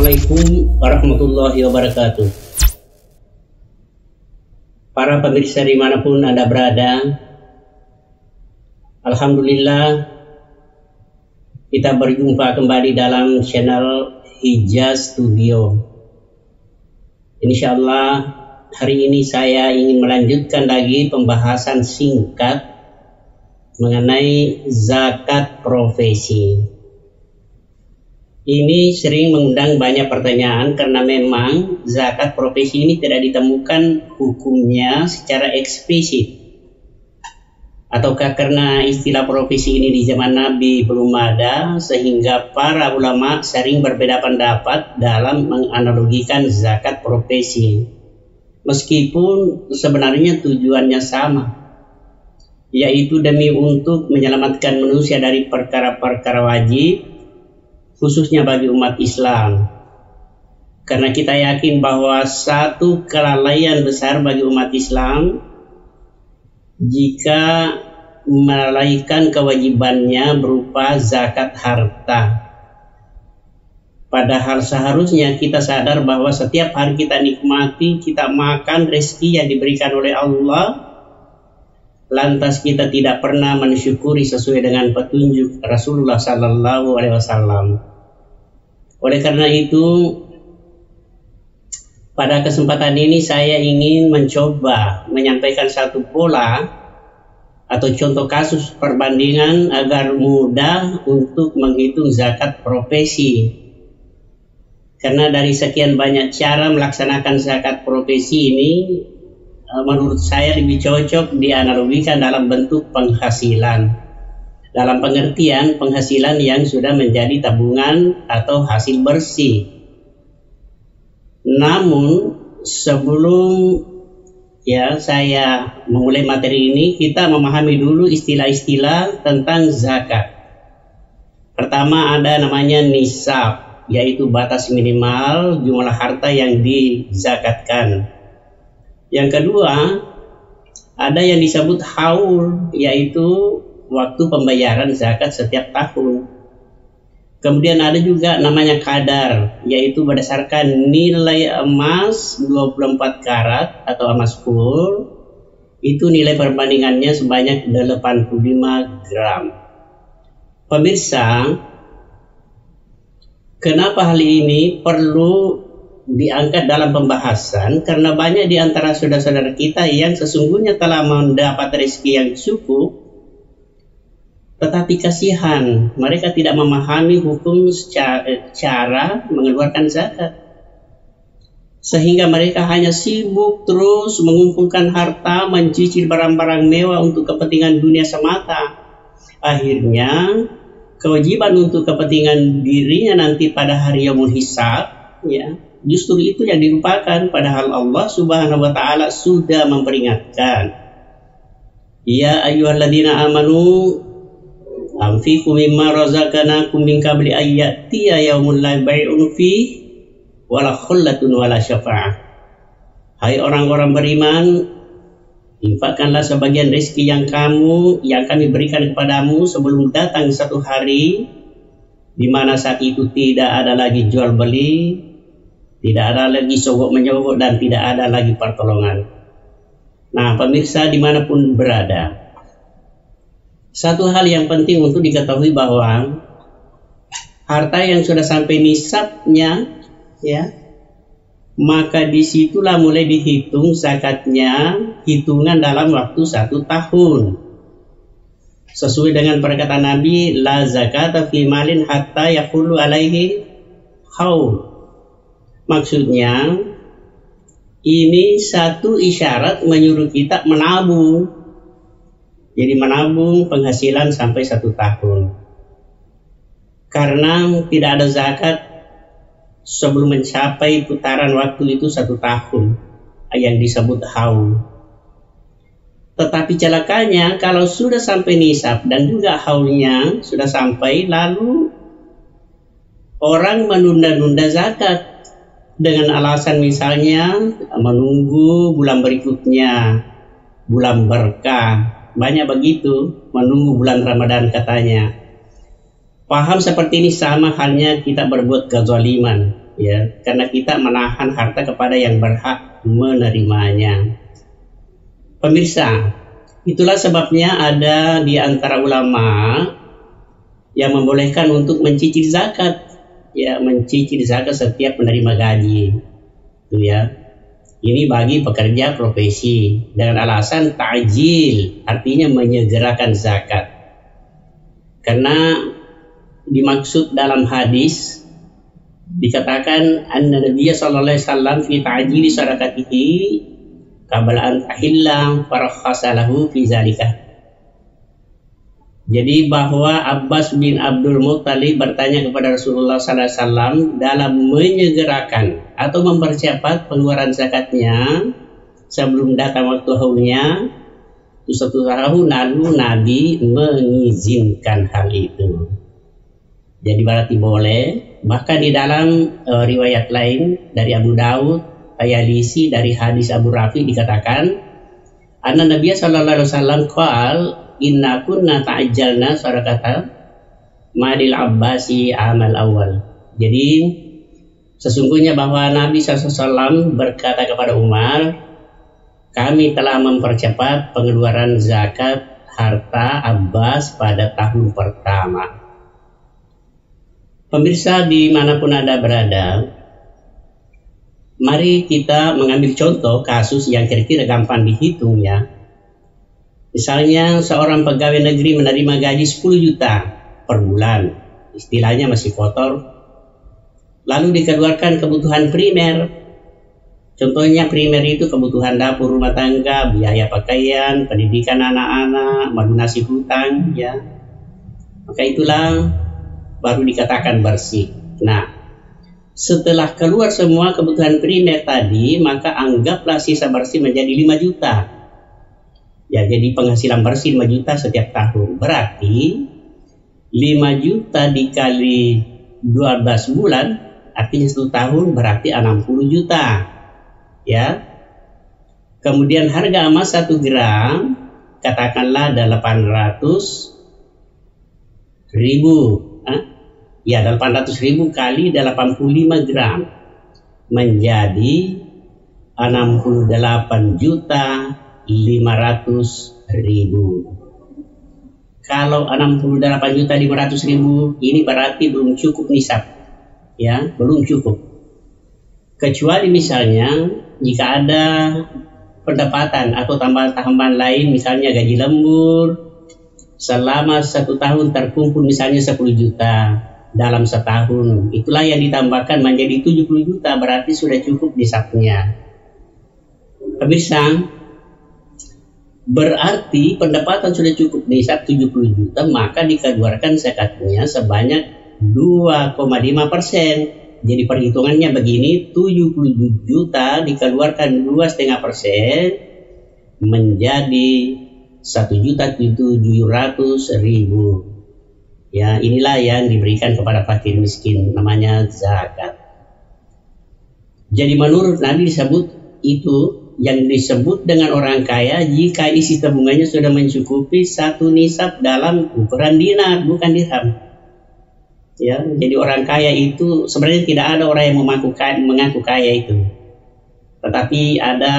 Assalamualaikum warahmatullahi wabarakatuh. Para pemirsa dimanapun Anda berada, Alhamdulillah kita berjumpa kembali dalam channel Hijaz Studio. Insyaallah hari ini saya ingin melanjutkan lagi pembahasan singkat mengenai zakat profesi. Ini sering mengundang banyak pertanyaan karena memang zakat profesi ini tidak ditemukan hukumnya secara eksplisit. Ataukah karena istilah profesi ini di zaman Nabi belum ada sehingga para ulama sering berbeda pendapat dalam menganalogikan zakat profesi. Meskipun sebenarnya tujuannya sama, yaitu demi untuk menyelamatkan manusia dari perkara-perkara wajib, khususnya bagi umat Islam. Karena kita yakin bahwa satu kelalaian besar bagi umat Islam jika melalaikan kewajibannya berupa zakat harta. Padahal seharusnya kita sadar bahwa setiap hari kita nikmati, kita makan rezeki yang diberikan oleh Allah, lantas kita tidak pernah mensyukuri sesuai dengan petunjuk Rasulullah Sallallahu Alaihi Wasallam. Oleh karena itu, pada kesempatan ini saya ingin mencoba menyampaikan satu pola atau contoh kasus perbandingan agar mudah untuk menghitung zakat profesi. Karena dari sekian banyak cara melaksanakan zakat profesi ini, menurut saya lebih cocok dianalogikan dalam bentuk penghasilan. Dalam pengertian penghasilan yang sudah menjadi tabungan atau hasil bersih. Namun sebelum saya memulai materi ini, kita memahami dulu istilah-istilah tentang zakat. Pertama ada namanya nisab, yaitu batas minimal jumlah harta yang dizakatkan. Yang kedua, ada yang disebut haul, yaitu waktu pembayaran zakat setiap tahun. Kemudian ada juga namanya kadar, yaitu berdasarkan nilai emas 24 karat atau emas full, itu nilai perbandingannya sebanyak 85 gram. Pemirsa, kenapa hal ini perlu diangkat dalam pembahasan? Karena banyak di antara saudara-saudara kita yang sesungguhnya telah mendapat rezeki yang cukup, tetapi kasihan mereka tidak memahami hukum cara mengeluarkan zakat, sehingga mereka hanya sibuk terus mengumpulkan harta, mencicil barang-barang mewah untuk kepentingan dunia semata. Akhirnya kewajiban untuk kepentingan dirinya nanti pada hari yaumul hisab, justru itu yang dilupakan, padahal Allah Subhanahu wa taala sudah memperingatkan. Ya ayyuhalladzina amanu anfiqu mimma razaqnakum min qabli ayyatiya yaumul la bai'un fihi wala khullatun wala syafa'ah. Hai orang-orang beriman, infakkanlah sebagian rezeki yang kami berikan kepadamu sebelum datang satu hari di mana saat itu tidak ada lagi jual beli, tidak ada lagi sogok menyogok, dan tidak ada lagi pertolongan. Nah, pemirsa dimanapun berada, satu hal yang penting untuk diketahui bahwa harta yang sudah sampai nisabnya, maka disitulah mulai dihitung zakatnya, hitungan dalam waktu 1 tahun. Sesuai dengan perkataan Nabi, la zakata fi malin hatta yaqulu alaihi haul. Maksudnya, ini satu isyarat menyuruh kita menabung. Jadi menabung penghasilan sampai 1 tahun. Karena tidak ada zakat sebelum mencapai putaran waktu itu 1 tahun yang disebut haul. Tetapi celakanya kalau sudah sampai nisab dan juga haulnya sudah sampai, lalu orang menunda-nunda zakat dengan alasan misalnya menunggu bulan berikutnya, bulan berkah. Banyak begitu, menunggu bulan Ramadan katanya. Paham seperti ini sama halnya kita berbuat kezaliman, ya, karena kita menahan harta kepada yang berhak menerimanya. Pemirsa, itulah sebabnya ada di antara ulama yang membolehkan untuk mencicil zakat, ya, mencicil zakat setiap menerima gaji, itu ya. Ini bagi pekerja profesi dengan alasan ta'jil, artinya menyegerakan zakat. Karena dimaksud dalam hadis dikatakan anna Nabiya sallallahu alaihi wasallam fi ta'jili sadaqatihi qabla an tahilla farakhasalahu fi zalika. Jadi bahwa Abbas bin Abdul Muttalib bertanya kepada Rasulullah sallallahu alaihi wasallam dalam menyegerakan atau mempercepat pengeluaran zakatnya sebelum datang waktu haulnya, itu 1 tahun lalu Nabi mengizinkan hal itu. Jadi berarti boleh. Bahkan di dalam riwayat lain dari Abu Daud, Tayalisi dari hadis Abu Rafi dikatakan, anna Nabiya sallallahu alaihi wasallam qaal inna kunna ta'ajjalna sadaqata ma'al Abbasi amal awal. Jadi sesungguhnya bahwa Nabi SAW berkata kepada Umar, kami telah mempercepat pengeluaran zakat harta Abbas pada tahun pertama. Pemirsa dimanapun Anda berada, mari kita mengambil contoh kasus yang kira-kira gampang dihitung ya. Misalnya seorang pegawai negeri menerima gaji 10 juta per bulan, istilahnya masih kotor, lalu dikeluarkan kebutuhan primer. Contohnya primer itu kebutuhan dapur rumah tangga, biaya pakaian, pendidikan anak-anak, melunasi hutang, ya. Maka itulah baru dikatakan bersih. Nah, setelah keluar semua kebutuhan primer tadi, maka anggaplah sisa bersih menjadi 5 juta. Ya, jadi penghasilan bersih 5 juta setiap tahun. Berarti 5 juta dikali 12 bulan, artinya 1 tahun berarti 60 juta. Ya. Kemudian harga emas 1 gram katakanlah 800.000. Ya, 800.000 kali 85 gram menjadi 68.500.000. Kalau 68.500.000 ini berarti belum cukup nisab. Ya, belum cukup. Kecuali misalnya jika ada pendapatan atau tambahan-tambahan lain, misalnya gaji lembur selama 1 tahun terkumpul misalnya 10 juta dalam setahun, itulah yang ditambahkan menjadi 70 juta, berarti sudah cukup nisabnya. Pemirsa, berarti pendapatan sudah cukup nisab 70 juta, maka dikeluarkan zakatnya sebanyak 2,5%. Jadi perhitungannya begini, 70 juta dikeluarkan 2,5% menjadi 1.700.000. Ya, inilah yang diberikan kepada fakir miskin, namanya zakat. Jadi menurut Nabi disebut itu yang disebut dengan orang kaya jika isi tabungannya sudah mencukupi 1 nisab dalam ukuran dinar, bukan dirham. Ya, jadi orang kaya itu sebenarnya tidak ada orang yang mengaku kaya itu. Tetapi ada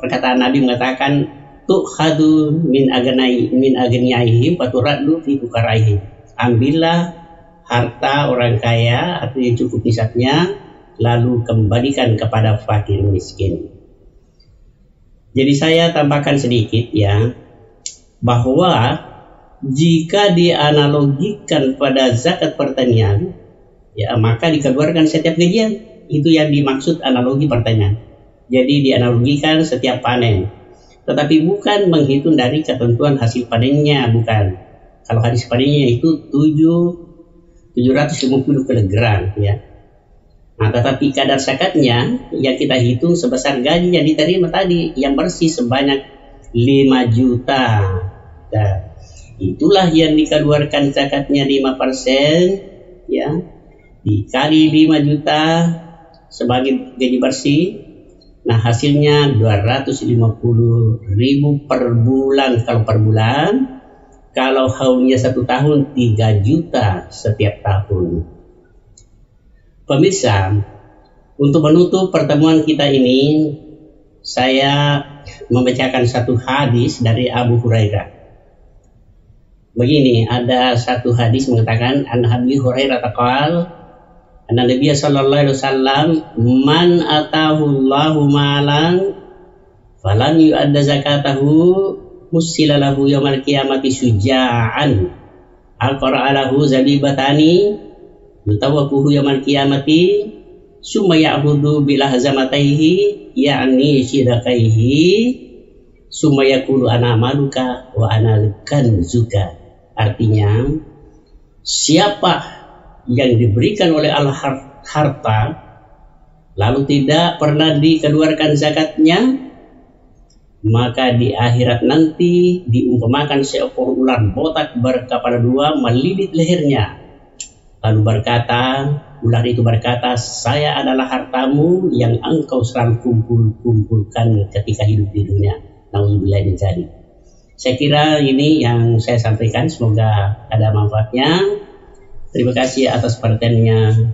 perkataan Nabi mengatakan tukhadu min agniyaihim faturaddu fi fuqaraihim. Ambillah harta orang kaya atau yang cukup nisabnya lalu kembalikan kepada fakir miskin. Jadi saya tambahkan sedikit ya, bahwa jika dianalogikan pada zakat pertanian, ya maka dikeluarkan setiap gajian. Itu yang dimaksud analogi pertanian. Jadi dianalogikan setiap panen, tetapi bukan menghitung dari ketentuan hasil panennya, bukan. Kalau hasil panennya itu 750 kg, ya. Nah, tetapi kadar zakatnya yang kita hitung sebesar gaji yang diterima tadi, yang bersih sebanyak 5 juta. Nah, itulah yang dikeluarkan zakatnya 5%, ya, dikali 5 juta sebagai gaji bersih. Nah, hasilnya 250.000 per bulan kalau per bulan. Kalau haulnya 1 tahun 3 juta setiap tahun. Pemirsa, untuk menutup pertemuan kita ini, saya membacakan satu hadis dari Abu Hurairah. Begini, ada satu hadis mengatakan, an Abi Hurairah taqal, anna Nabi sallallahu alaihi wasallam, man atahu Allahu malan falam yu'adda zakatahu musila lahu yaumal qiyamati suja'an aqra'a lahu zabibatani yutawakuhu yaumal qiyamati summa ya'budu bilahzamataihi ya'ni syidakaihi summa yaqulu ana maluka wa ana kanzuka. Artinya, siapa yang diberikan oleh Allah harta lalu tidak pernah dikeluarkan zakatnya, maka di akhirat nanti diumpamakan seekor ular botak berkepala dua melilit lehernya. Lalu ular itu berkata, saya adalah hartamu yang engkau selalu kumpulkan ketika hidup di dunia. Nauzubillah min dzalik. Saya kira ini yang saya sampaikan, semoga ada manfaatnya. Terima kasih atas perhatiannya.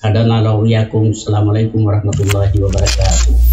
Hadanallahu iyyakum. Assalamualaikum warahmatullahi wabarakatuh.